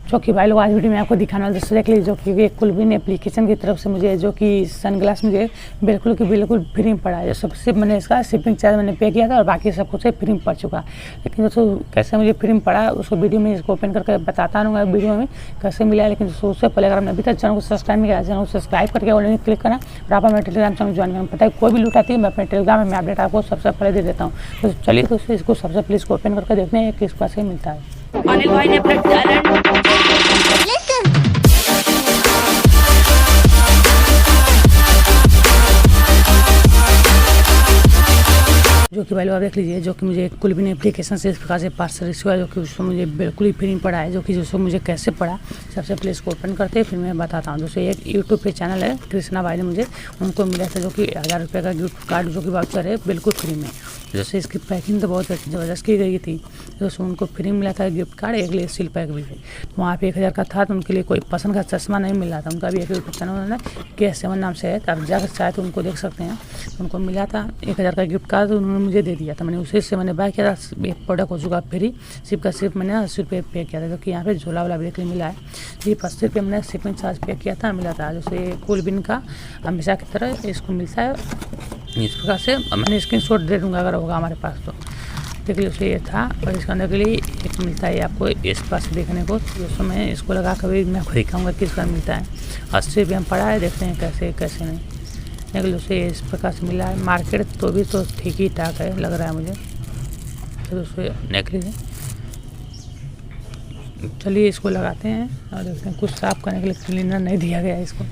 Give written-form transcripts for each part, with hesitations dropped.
जो कि भाई लोग आज वीडियो में आपको दिखाने वाला दोस्तों देख लीजिए, जो कि कुलविन एप्लीकेशन की तरफ से मुझे जो कि सनग्लास मुझे बिल्कुल फ्री में पड़ा है। सबसे मैंने इसका शिपिंग चार्ज मैंने पे किया था और बाकी सब कुछ फ्री में पड़ चुका। लेकिन दोस्तों कैसे मुझे फ्री में पड़ा उसको वीडियो में इसको ओपन करके बताता रहूँगा वीडियो में कैसे मिला। लेकिन दोस्तों उससे पहले अगर आपने अभी तक चैनल को सब्सक्राइब नहीं किया, चैनल को सब्सक्राइब करके ऑनलाइन क्लिक करना और आप मेरे टेलीग्राम चैनल ज्वाइन करना। पता है कोई भी लूट आती है मैं अपने टेलीग्राम में अपडेट आपको सबसे पहले दे देता हूँ। तो चलिए दोस्तों इसको सबसे पहले इसको ओपन करके देखते हैं किस पास से मिलता है। अनिल भाई ने अपना टैलेंट जो कि भाई लोग आप देख लीजिए, जो कि मुझे कुलविन एप्लीकेशन से इस प्रकार से पार्सल इशू है, जो कि उसको मुझे बिल्कुल ही फ्री में पड़ा है। जो कि दोस्तों मुझे कैसे पड़ा सबसे पहले इसको ओपन करते हैं फिर मैं बताता हूँ। दोस्तों एक यूट्यूब पे चैनल है कृष्णा भाई ने मुझे उनको मिला था जो कि 1000 रुपये का गिफ्ट कार्ड जो कि वाउचर है बिल्कुल फ्री में। जैसे इसकी पैकिंग तो बहुत ज़बरदस्त की गई थी। दोस्तों उनको फ्री मिला था गिफ्ट कार्ड, एक लिए सील पैक भी थे। तो वहाँ पे 1000 का था तो उनके लिए कोई पसंद का चश्मा नहीं मिल रहा था। उनका भी एक यूट्यूब चैनल उन्होंने K7 नाम से है, तो आप जाकर चाहे तो उनको देख सकते हैं। तो उनको मिला था 1000 का गिफ्ट कार्ड, तो उन्होंने मुझे दे दिया था। मैंने उसी से मैंने बाय किया था, एक प्रोडक्ट हो चुका फ्री। सिर्फ का सिर्फ मैंने 80 रुपये पे किया था, क्योंकि यहाँ पे झोला वाला भी देखने मिला है। सिर्फ 80 रुपये मैंने शिपिंग चार्ज पे किया था, मिला था। जैसे कुलविन का हमेशा की तरह इसको मिलता है इस प्रकार से। मैंने स्क्रीनशॉट दे दूँगा अगर होगा हमारे पास तो। देख लीजिए उससे ये था और इसके अंदर के लिए एक मिलता है आपको इस पास देखने को। दोस्तों मैं इसको लगा कभी मैं आपको दिखाऊँगा किस प्रकार मिलता है। 80 रुपये हम पड़ा है, देखते हैं कैसे कैसे नहीं। देख लो उसे इस प्रकार से मिला है। मार्केट तो भी तो ठीक ही ठाक है लग रहा है मुझे। तो दोस्तों देख लीजिए, चलिए इसको लगाते हैं और देखते हैं। कुछ साफ करने के लिए क्लीनर नहीं दिया गया है इसको,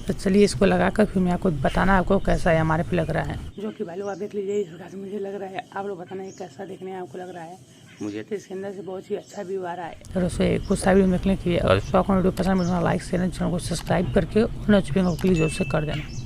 तो चलिए इसको लगाकर फिर मैं आपको बताना आपको कैसा है हमारे पे लग रहा है। जो कि भाई लोग आप देख लीजिए इस प्रकार से मुझे लग रहा है। आप लोग बताना है कैसा देखने आपको लग रहा है। मुझे तो इसके अंदर से बहुत ही अच्छा व्यू आ रहा है। तो दोस्तों कुछ सा वीडियो देखने के लिए और वीडियो पसंद मुझे लाइक शेयर चैनल को सब्सक्राइब करके नोटिफिकेशन को क्लिक जरूर से कर देना।